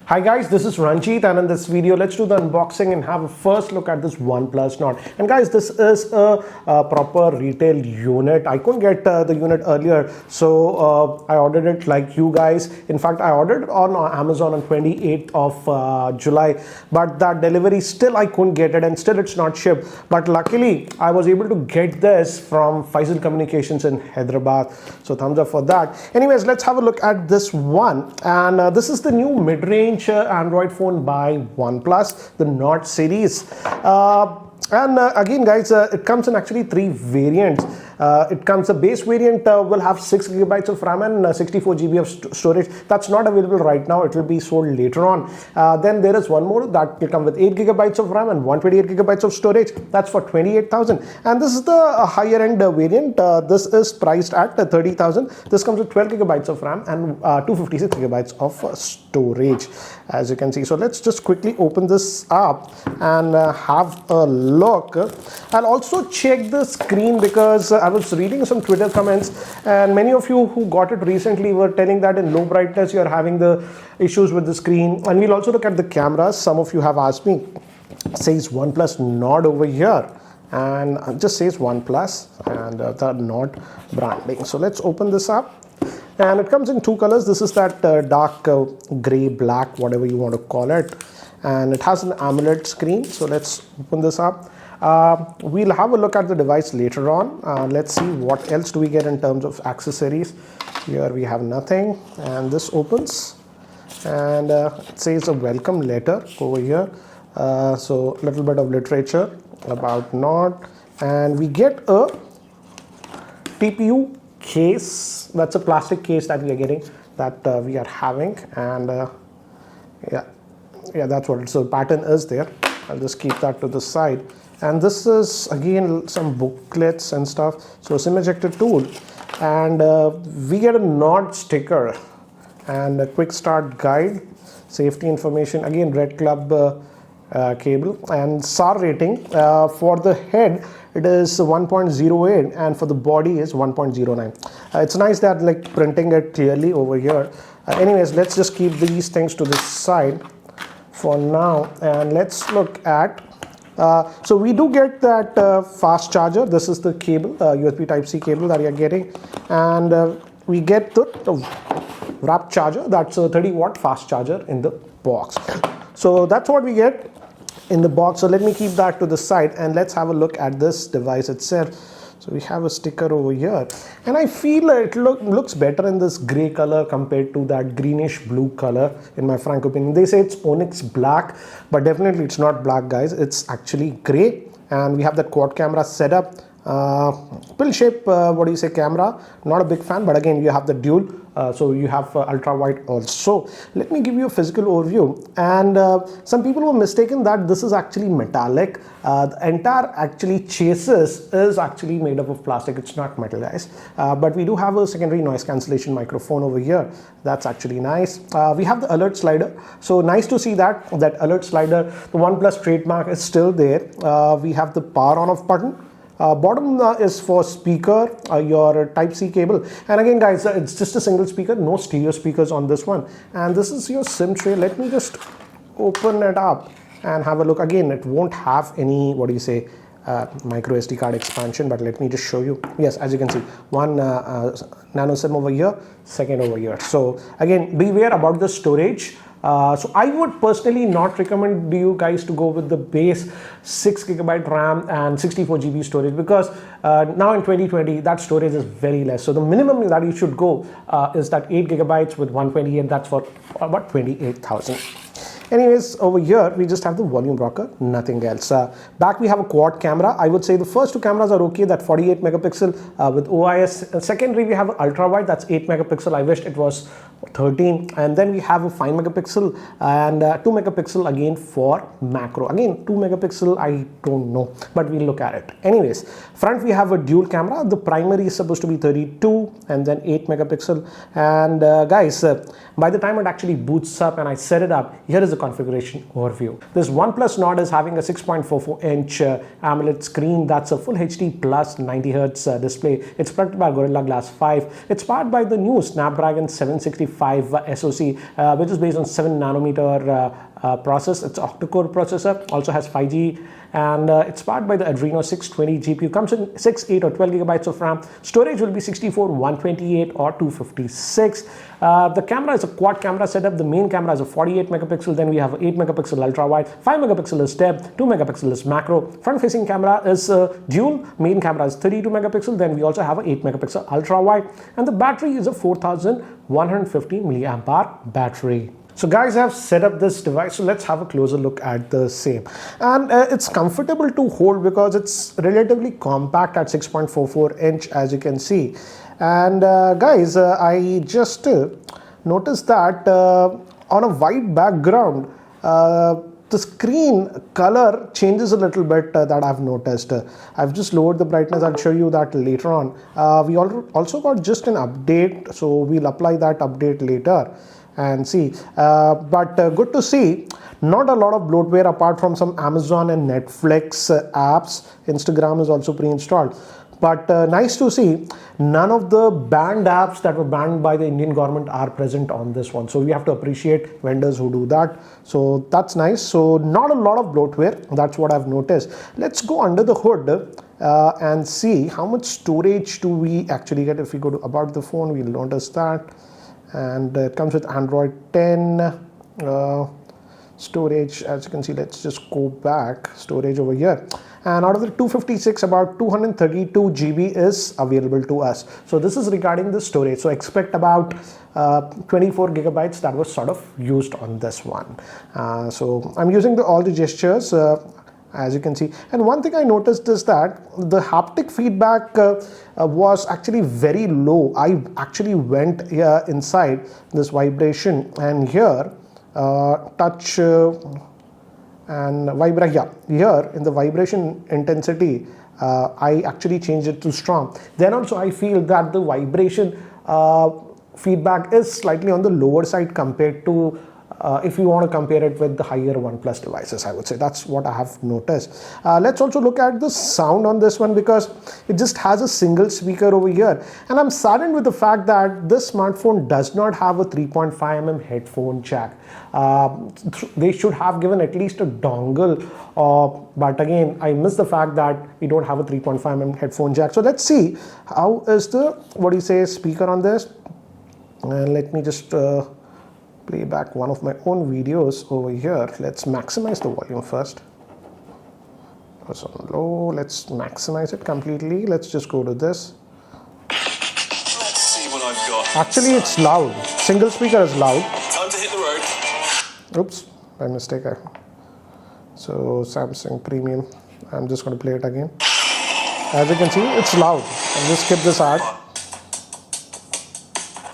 Hi guys, this is Ranjit, and in this video let's do the unboxing and have a first look at this OnePlus Nord. And guys, this is a proper retail unit. I couldn't get the unit earlier, so I ordered it like you guys. In fact, I ordered it on Amazon on 28th of July, but that delivery still I couldn't get it, and still it's not shipped. But luckily I was able to get this from Faisal Communications in Hyderabad, so thumbs up for that. Anyways, let's have a look at this one. And this is the new mid-range Android phone by OnePlus, the Nord series. Again guys, it comes in actually three variants. The base variant will have 6 gigabytes of RAM and 64 GB of storage. That's not available right now. It will be sold later on. Then there is one more that will come with 8 gigabytes of RAM and 128 gigabytes of storage. That's for 28,000. And this is the higher end variant. This is priced at 30,000. This comes with 12 gigabytes of RAM and 256 gigabytes of storage, as you can see. So let's just quickly open this up and have a look. I'll also check the screen because I was reading some Twitter comments, and many of you who got it recently were telling that in low brightness you're having the issues with the screen. And we'll also look at the cameras. Some of you have asked me. It says OnePlus Nord over here, and it just says OnePlus and the Nord branding. So let's open this up. And it comes in two colors. This is that dark gray, black, whatever you want to call it. And it has an AMOLED screen. So let's open this up. We'll have a look at the device later on. Let's see what else do we get in terms of accessories. Here we have nothing. And this opens. And it says a welcome letter over here. So a little bit of literature about Nord. And we get a TPU case. That's a plastic case that we are getting, that we are having. And yeah, that's what it is. So the pattern is there. I'll just keep that to the side. And this is again some booklets and stuff. So SIM ejector tool, and we get a Nord sticker and a quick start guide, safety information, again Red Club cable, and SAR rating. For the head it is 1.08 and for the body is 1.09. It's nice that like printing it clearly over here. Anyways, let's just keep these things to the side for now, and let's look at so we do get that fast charger. This is the cable, USB Type-C cable that you're getting, and we get the wrap charger. That's a 30-watt fast charger in the box. So that's what we get in the box. So let me keep that to the side, and let's have a look at this device itself. So we have a sticker over here, and I feel it looks better in this gray color compared to that greenish blue color, in my frank opinion. They say it's Onyx black, but definitely it's not black, guys. It's actually gray. And we have that quad camera setup. Pill shape, camera. Not a big fan, but again you have the dual, so you have ultra wide also. Let me give you a physical overview. And some people were mistaken that this is actually metallic. The entire actually chassis is actually made up of plastic. It's not metal, guys. But we do have a secondary noise cancellation microphone over here. That's actually nice. We have the alert slider. So nice to see that alert slider. The OnePlus trademark is still there. We have the power on off button. Bottom is for speaker, your Type-C cable, and again guys, it's just a single speaker, no stereo speakers on this one. And this is your SIM tray. Let me just open it up and have a look. Again, it won't have any micro SD card expansion, but let me just show you. Yes, as you can see, one nano SIM over here, second over here. So again, beware about the storage. So I would personally not recommend you guys to go with the base 6 gigabyte RAM and 64 GB storage, because now in 2020 that storage is very less. So the minimum that you should go is that 8 gigabytes with 128. That's for about 28,000. Anyways, over here we just have the volume rocker, nothing else. Back we have a quad camera. I would say the first two cameras are okay, that 48 megapixel with OIS. Secondary we have ultra wide, that's 8 megapixel. I wished it was 13. And then we have a 5 megapixel and 2 megapixel again for macro. Again 2 megapixel, I don't know, but we'll look at it. Anyways, front we have a dual camera. The primary is supposed to be 32 and then 8 megapixel. And guys, by the time it actually boots up and I set it up, here is a configuration overview. This OnePlus Nord is having a 6.44-inch AMOLED screen. That's a full HD plus 90Hz display. It's protected by Gorilla Glass 5. It's powered by the new Snapdragon 765 SoC, which is based on 7 nanometer process. It's an octa-core processor, also has 5G, and it's powered by the Adreno 620 GPU. Comes in 6, 8 or 12 gigabytes of RAM. Storage will be 64, 128 or 256. The camera is a quad camera setup. The main camera is a 48 megapixel. Then we have 8 megapixel ultra wide, 5 megapixel is depth, 2 megapixel is macro. Front facing camera is dual. Main camera is 32 megapixel. Then we also have a 8 megapixel ultra wide, and the battery is a 4150 milliamp hour battery. So guys, I have set up this device, so let's have a closer look at the same. And it's comfortable to hold because it's relatively compact at 6.44 inch, as you can see. And guys, I just noticed that on a white background, the screen color changes a little bit that I've noticed. I've just lowered the brightness. I'll show you that later on. We also got just an update, so we'll apply that update later and see. But good to see, not a lot of bloatware apart from some Amazon and Netflix apps. Instagram is also pre-installed. But nice to see none of the banned apps that were banned by the Indian government are present on this one. So we have to appreciate vendors who do that. So that's nice. So not a lot of bloatware. That's what I've noticed. Let's go under the hood and see how much storage do we actually get. If we go to about the phone, we'll notice that. And it comes with Android 10 storage. As you can see, let's just go back, storage over here, and out of the 256, about 232 GB is available to us. So this is regarding the storage, so expect about 24 gigabytes that was sort of used on this one. So I'm using all the gestures, as you can see. And one thing I noticed is that the haptic feedback was actually very low. I actually went here inside this vibration, and here touch and vibrate. Yeah, here in the vibration intensity, I actually changed it to strong. Then also I feel that the vibration feedback is slightly on the lower side compared to if you want to compare it with the higher OnePlus devices, I would say. That's what I have noticed. Let's also look at the sound on this one, because it just has a single speaker over here. And I'm saddened with the fact that this smartphone does not have a 3.5mm headphone jack. They should have given at least a dongle. But again, I miss the fact that we don't have a 3.5mm headphone jack. So let's see how is the, speaker on this. And let me just play back one of my own videos over here. Let's maximize the volume first. It's on low. Let's maximize it completely. Let's just go to this. Let's see what I've got. Actually, it's loud. Single speaker is loud. Time to hit the road. Oops, by mistake. So Samsung Premium. I'm just going to play it again. As you can see, it's loud. I'll just skip this ad.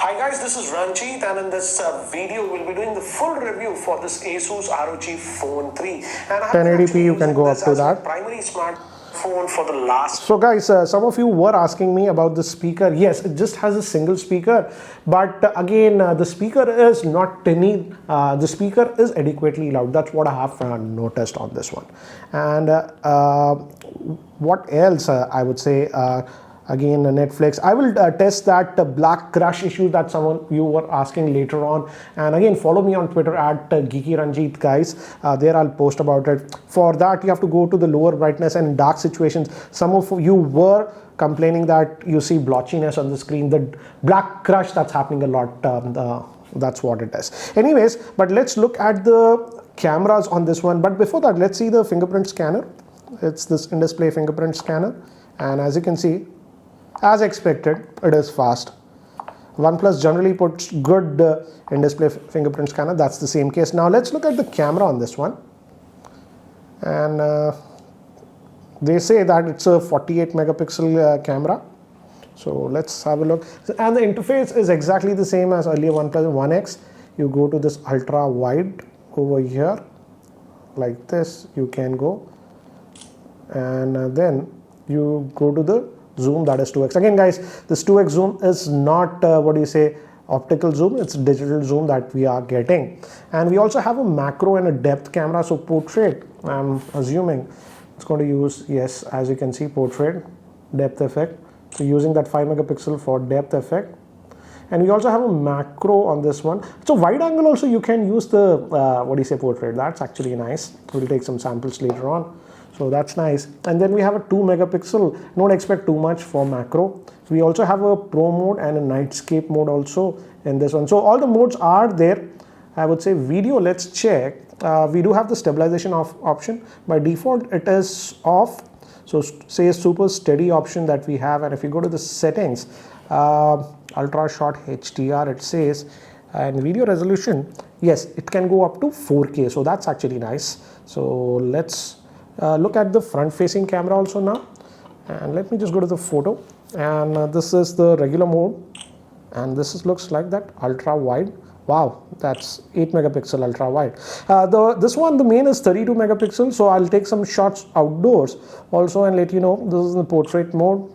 Hi guys, this is Ranjit, and in this video we'll be doing the full review for this Asus ROG Phone 3. And 1080p you can go up to that. Primary smartphone for the last. So guys, some of you were asking me about the speaker. Yes, it just has a single speaker, but again, the speaker is not tinny. The speaker is adequately loud. That's what I have noticed on this one. And what else I would say? Again, Netflix. I will test that black crush issue that some of you were asking later on. And again, follow me on Twitter at Geekyranjit, guys. There I'll post about it. For that, you have to go to the lower brightness and dark situations. Some of you were complaining that you see blotchiness on the screen. The black crush, that's happening a lot. That's what it is. Anyways, but let's look at the cameras on this one. But before that, let's see the fingerprint scanner. It's this in-display fingerprint scanner. And as you can see, as expected, it is fast. OnePlus generally puts good in-display fingerprint scanner. That's the same case. Now let's look at the camera on this one. And they say that it's a 48 megapixel camera. So let's have a look. And the interface is exactly the same as earlier OnePlus 1X. You go to this ultra wide over here, like this. You can go, and then you go to the zoom, that is 2x. Again guys, this 2x zoom is not optical zoom, it's digital zoom that we are getting. And we also have a macro and a depth camera. So portrait, I'm assuming it's going to use, yes, as you can see, portrait, depth effect. So using that 5 megapixel for depth effect. And we also have a macro on this one. So wide angle also you can use the, portrait. That's actually nice. We'll take some samples later on. So that's nice. And then we have a 2 megapixel. Don't expect too much for macro. We also have a pro mode and a nightscape mode also in this one. So all the modes are there. I would say video, let's check. We do have the stabilization option. By default, it is off. So say a super steady option that we have. And if you go to the settings, ultra short HDR, it says, and video resolution, yes, it can go up to 4K. So that's actually nice. So let's look at the front facing camera also now. And let me just go to the photo. And this is the regular mode. And this looks like that ultra wide. Wow, that's 8 megapixel ultra wide. This one, the main is 32 megapixel. So I'll take some shots outdoors also and let you know. This is the portrait mode.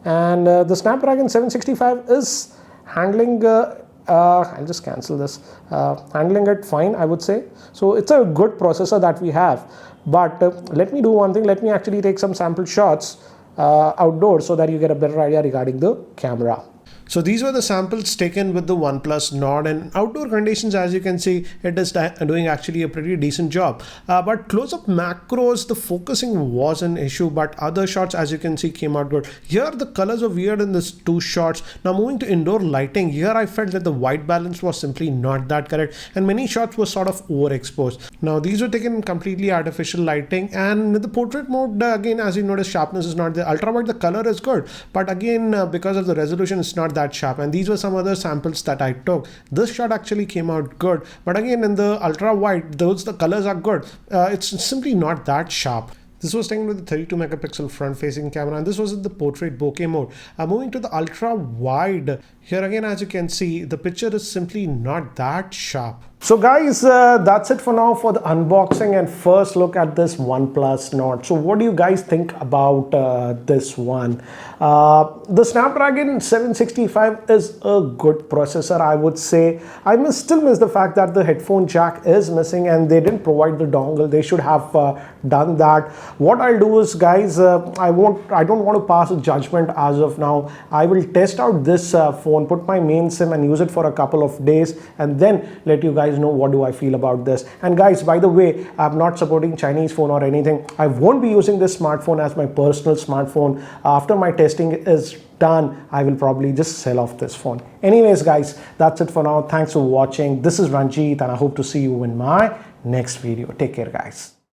And the Snapdragon 765 is handling, I'll just cancel this, handling it fine, I would say. So it's a good processor that we have. But let me do one thing. Let me actually take some sample shots outdoors so that you get a better idea regarding the camera. So these were the samples taken with the OnePlus Nord, and outdoor conditions, as you can see, it is doing actually a pretty decent job. But close-up macros, the focusing was an issue, but other shots, as you can see, came out good. Here the colors are weird in these two shots. Now moving to indoor lighting, here I felt that the white balance was simply not that correct, and many shots were sort of overexposed. Now these were taken in completely artificial lighting, and with the portrait mode, again, as you notice, sharpness is not there. Ultra wide, the color is good, but again, because of the resolution, it's not that sharp. And these were some other samples that I took. This shot actually came out good, but again, in the ultra wide, the colors are good. It's simply not that sharp. This was taken with the 32 megapixel front facing camera, and this was in the portrait bokeh mode. Moving to the ultra wide, here again, as you can see, the picture is simply not that sharp. So guys, that's it for now for the unboxing and first look at this OnePlus Nord. So what do you guys think about this one? The Snapdragon 765 is a good processor, I would say. I still miss the fact that the headphone jack is missing and they didn't provide the dongle. They should have done that. What I'll do is, guys, I don't want to pass a judgment as of now. I will test out this phone, put my main SIM and use it for a couple of days, and then let you guys know what do I feel about this. And guys, by the way, I'm not supporting Chinese phone or anything. I won't be using this smartphone as my personal smartphone. After my testing is done, I will probably just sell off this phone. Anyways, guys, that's it for now. Thanks for watching. This is Ranjit, and I hope to see you in my next video. Take care, guys.